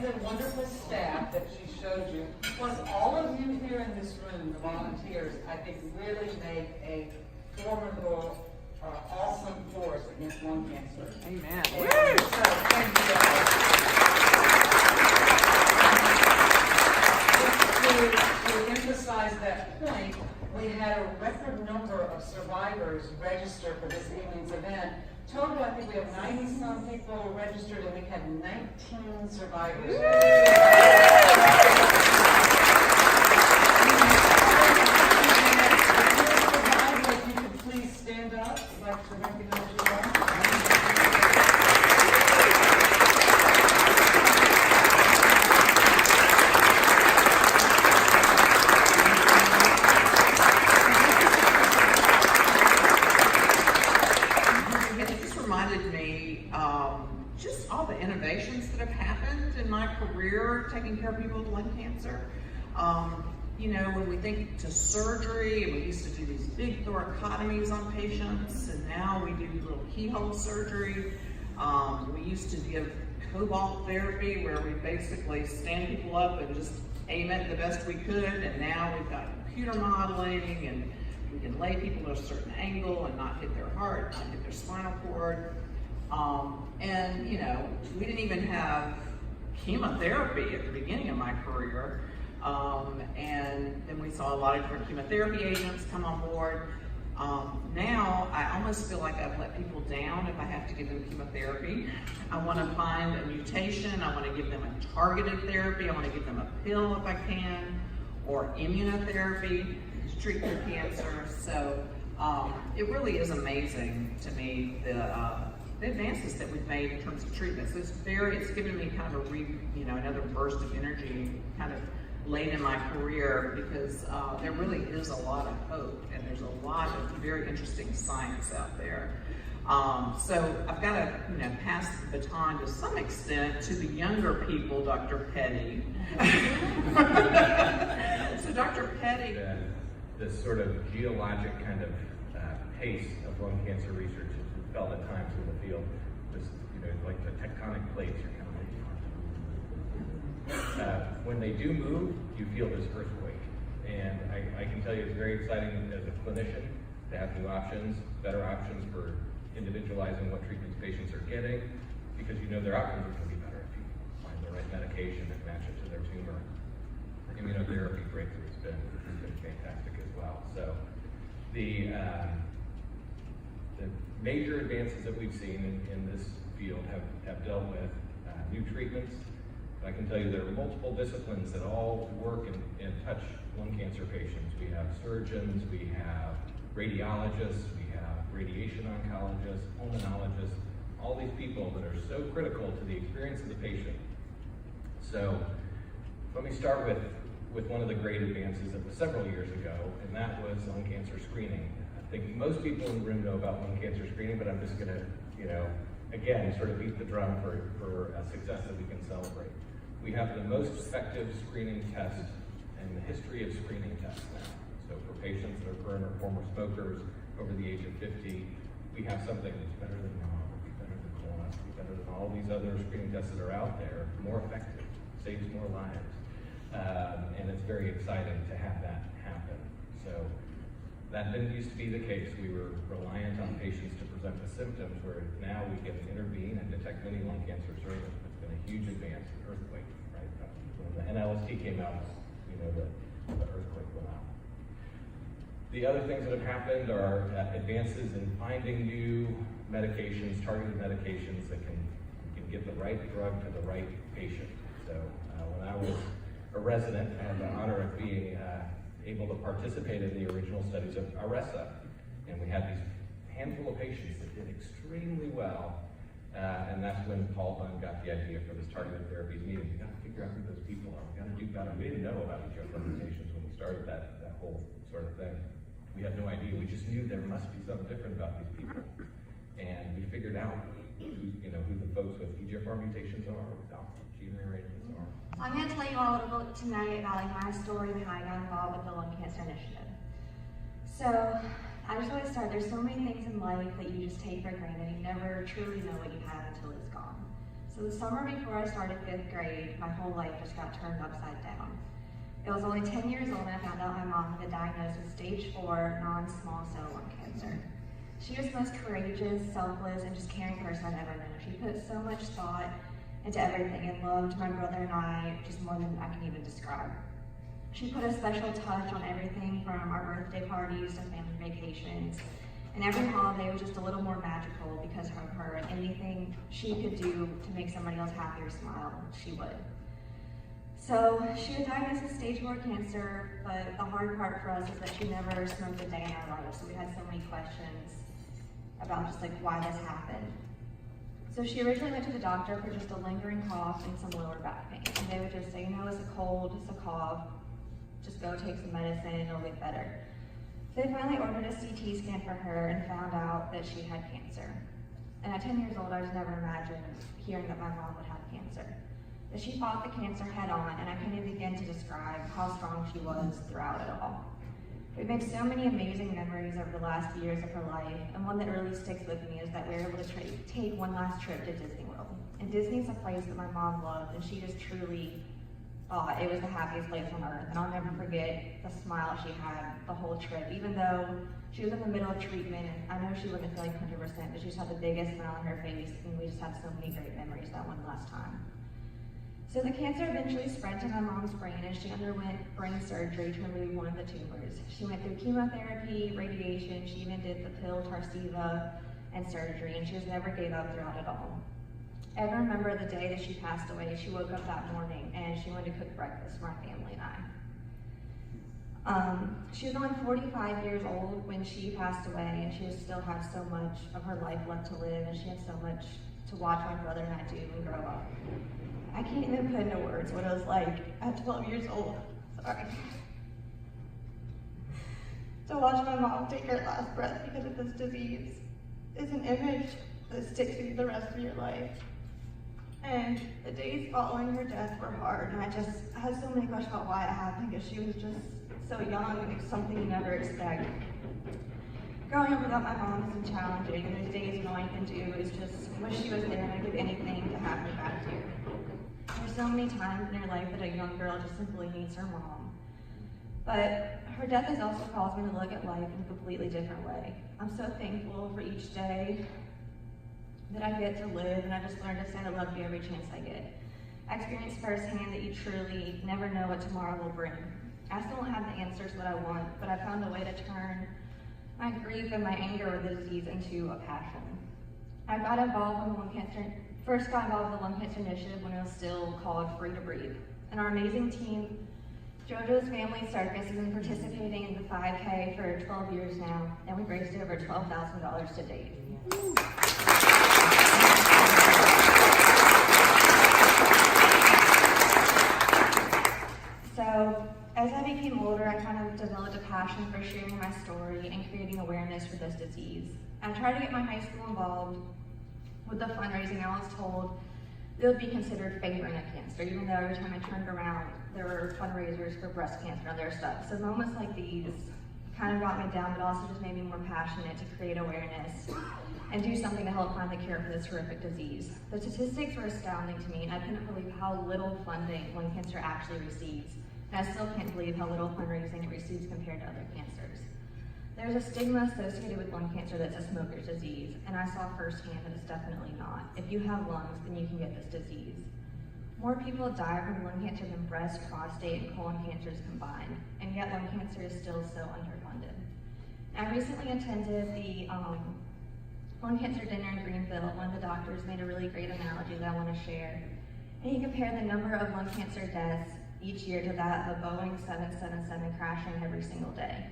and the wonderful staff that she showed you, plus all of you here in this room, the volunteers, I think really make a formidable, awesome force against lung cancer. Amen. And so, thank you guys. To emphasize that point, we had a record number of survivors register for this evening's event. Total, I think we have 90-some people registered, and we had 19 survivors. If you could please stand up, I'd like to recognize you all. Just all the innovations that have happened in my career taking care of people with lung cancer. You know, when we think to surgery, and we used to do these big thoracotomies on patients, and now we do little keyhole surgery. We used to give cobalt therapy, where we basically stand people up and just aim it the best we could, and now we've got computer modeling, and we can lay people at a certain angle and not hit their heart, not hit their spinal cord. And you know, we didn't even have chemotherapy at the beginning of my career. And then we saw a lot of different chemotherapy agents come on board. Now I almost feel like I've let people down if I have to give them chemotherapy. I want to find a mutation. I want to give them a targeted therapy. I want to give them a pill if I can, or immunotherapy to treat their cancer. So it really is amazing to me the advances that we've made in terms of treatments. It's given me kind of another burst of energy kind of late in my career, because there really is a lot of hope, and there's a lot of very interesting science out there. So I've got to pass the baton to some extent to the younger people, Dr. Petty. So Dr. Petty. This sort of geologic kind of pace of lung cancer research is felt at times in the field. Just, like the tectonic plates, you're kind of like, when they do move, you feel this earthquake. And I can tell you it's very exciting as a clinician to have new options, better options for individualizing what treatments patients are getting, because their outcomes are going to be better if you find the right medication that matches to their tumor. Immunotherapy breakthrough has been fantastic as well. So the major advances that we've seen in this field have dealt with new treatments. I can tell you there are multiple disciplines that all work and touch lung cancer patients. We have surgeons, we have radiologists, we have radiation oncologists, pulmonologists, all these people that are so critical to the experience of the patient. So let me start with one of the great advances that was several years ago, and that was lung cancer screening. I think most people in the room know about lung cancer screening, but I'm just going to, again, sort of beat the drum for a success that we can celebrate. We have the most effective screening test in the history of screening tests now. So for patients that are current or former smokers over the age of 50, we have something that's better than mammography, better than colonoscopy, better than all these other screening tests that are out there, more effective, saves more lives. And it's very exciting to have that happen. So that didn't used to be the case. We were reliant on patients to present with symptoms, where now we can intervene and detect many lung cancers early. It's been a huge advance in earthquake, right? When the NLST came out, the earthquake went out. The other things that have happened are advances in finding new medications, targeted medications that can get the right drug to the right patient. So when I was a resident, I had the honor of being able to participate in the original studies of Iressa. And we had these handful of patients that did extremely well. And that's when Paul Dunn got the idea for this targeted therapies meeting. We got to figure out who those people are. We got to do better. We didn't know about EGFR mutations when we started that whole sort of thing. We had no idea. We just knew there must be something different about these people. And we figured out who the folks with EGFR mutations are, with alpha gene rearrangements are. I'm going to tell you all a little bit tonight about my story behind got involved with the Lung Cancer Initiative. So I just want to start. There's so many things in life that you just take for granted. You never truly know what you have until it's gone. So So the summer before I started 5th grade, my whole life just got turned upside down. I was only 10 years old when I found out my mom had been diagnosed with stage 4 non-small cell lung cancer. She was the most courageous, selfless, and just caring person I've ever known. She put so much thought into everything and loved my brother and I just more than I can even describe. She put a special touch on everything from our birthday parties to family vacations. And every holiday was just a little more magical because of her, and anything she could do to make somebody else happy or smile, she would. So she was diagnosed with stage 4 cancer, but the hard part for us is that she never smoked a day in our life, so we had so many questions about just like why this happened. So she originally went to the doctor for just a lingering cough and some lower back pain. And they would just say, it's a cold, it's a cough, just go take some medicine and it'll get better. So they finally ordered a CT scan for her and found out that she had cancer. And at 10 years old, I just never imagined hearing that my mom would have cancer. But she fought the cancer head on, and I can't even begin to describe how strong she was throughout it all. We've made so many amazing memories over the last few years of her life, and one that really sticks with me is that we were able to take one last trip to Disney World. And Disney's a place that my mom loved, and she just truly thought it was the happiest place on earth. And I'll never forget the smile she had the whole trip, even though she was in the middle of treatment, and I know she wouldn't feel like 100%, but she just had the biggest smile on her face, and we just had so many great memories that one last time. So the cancer eventually spread to my mom's brain, and she underwent brain surgery to remove one of the tumors. She went through chemotherapy, radiation, she even did the pill Tarceva and surgery, and she just never gave up throughout it all. I remember the day that she passed away. She woke up that morning and she wanted to cook breakfast for my family and I. She was only 45 years old when she passed away, and she still had so much of her life left to live, and she had so much to watch my brother and I do and grow up. I can't even put into words what it was like at 12 years old, to watch my mom take her last breath because of this disease is an image that sticks with you the rest of your life. And the days following her death were hard, and I had so many questions about why it happened, because she was just so young, and it was something you never expect. Growing up without my mom isn't challenging, and there's days when all you can do is just wish she was there, and I'd give anything to have her back here. There's so many times in her life that a young girl just simply needs her mom. But her death has also caused me to look at life in a completely different way. I'm so thankful for each day that I get to live, and I just learned to say I love you every chance I get. I experienced firsthand that you truly never know what tomorrow will bring. I still don't have the answers that I want, but I found a way to turn my grief and my anger with the disease into a passion. I got involved in the first got involved with the Lung Cancer Initiative when it was still called Free to Breathe. And our amazing team, JoJo's Family Circus, has been participating in the 5K for 12 years now, and we've raised over $12,000 to date. So, as I became older, I kind of developed a passion for sharing my story and creating awareness for this disease. I tried to get my high school involved with the fundraising. I was told it would be considered favoring a cancer, even though every time I turned around, there were fundraisers for breast cancer and other stuff. So moments like these kind of brought me down, but also just made me more passionate to create awareness and do something to help find the cure for this horrific disease. The statistics were astounding to me, and I couldn't believe how little funding lung cancer actually receives. And I still can't believe how little fundraising it receives compared to other cancers. There's a stigma associated with lung cancer that's a smoker's disease, and I saw firsthand that it's definitely not. If you have lungs, then you can get this disease. More people die from lung cancer than breast, prostate, and colon cancers combined, and yet lung cancer is still so underfunded. I recently attended the lung cancer dinner in Greenville. One of the doctors made a really great analogy that I want to share. And he compared the number of lung cancer deaths each year to that of a Boeing 777 crashing every single day.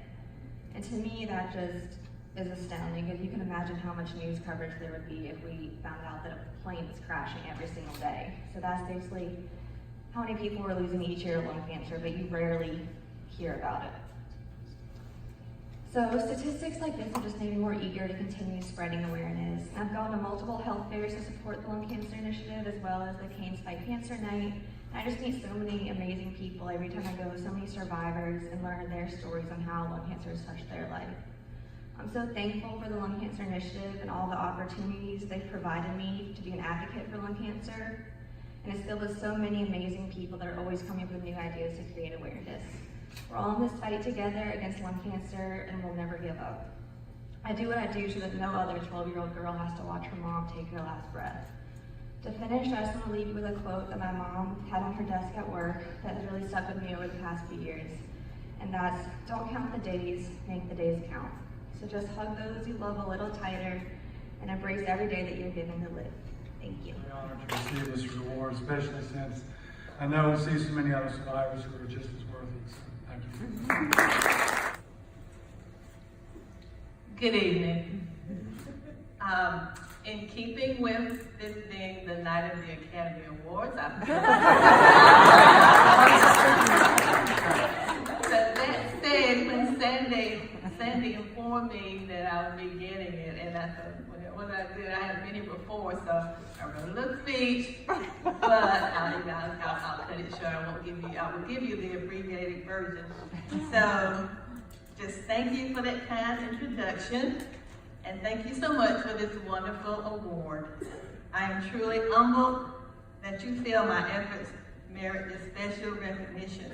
And to me, that just is astounding, because you can imagine how much news coverage there would be if we found out that a plane was crashing every single day. So that's basically how many people we're losing each year to lung cancer, but you rarely hear about it. So statistics like this have just made me more eager to continue spreading awareness. I've gone to multiple health fairs to support the Lung Cancer Initiative, as well as the Canes Fight Cancer Night. I just meet so many amazing people every time I go, so many survivors, and learn their stories on how lung cancer has touched their life. I'm so thankful for the Lung Cancer Initiative and all the opportunities they've provided me to be an advocate for lung cancer. And it's filled with so many amazing people that are always coming up with new ideas to create awareness. We're all in this fight together against lung cancer, and we'll never give up. I do what I do so that no other 12-year-old girl has to watch her mom take her last breath. To finish, I just want to leave you with a quote that my mom had on her desk at work that has really stuck with me over the past few years. And that's, don't count the days, make the days count. So just hug those you love a little tighter and embrace every day that you're given to live. Thank you. I'm honored to receive this reward, especially since I know and see so many other survivors who are just as worthy. So thank you. Good evening. In keeping with this being the night of the Academy Awards, but that said, when Sandy informed me that I would be getting it, and I thought, well, what I did, I had been here before, so I wrote a little speech, but I'll cut it short. I will give you the abbreviated version. So, just thank you for that kind introduction, and thank you so much for this wonderful award. I am truly humbled that you feel my efforts merit this special recognition.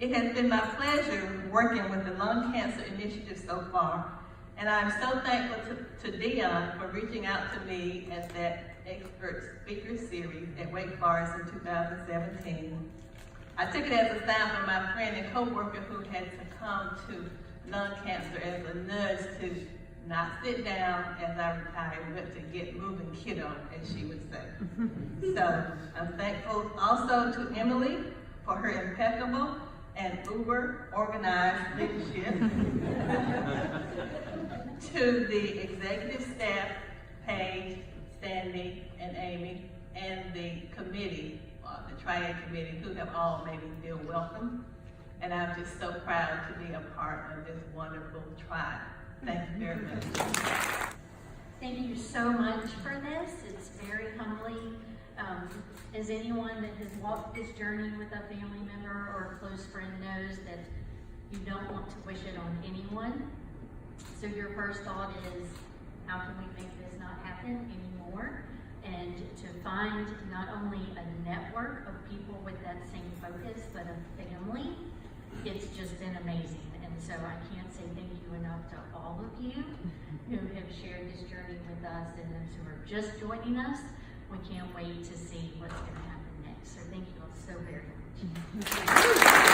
It has been my pleasure working with the Lung Cancer Initiative so far, and I'm so thankful to Dion for reaching out to me at that expert speaker series at Wake Forest in 2017. I took it as a sign from my friend and co-worker who had succumbed to lung cancer as a nudge to not sit down as I retired, but to get moving, kiddo, as she would say. So I'm thankful also to Emily for her impeccable and uber organized leadership, to the executive staff, Paige, Sandy, and Amy, and the committee, the Triad Committee, who have all made me feel welcome. And I'm just so proud to be a part of this wonderful tribe. Thank you very much. Thank you so much for this. It's very humbling. As anyone that has walked this journey with a family member or a close friend knows that you don't want to wish it on anyone. So your first thought is, how can we make this not happen anymore? And to find not only a network of people with that same focus, but a family, it's just been amazing. And so I can't say thank you enough to all of you who have shared this journey with us, and those who are just joining us. We can't wait to see what's going to happen next. So thank you all so very much.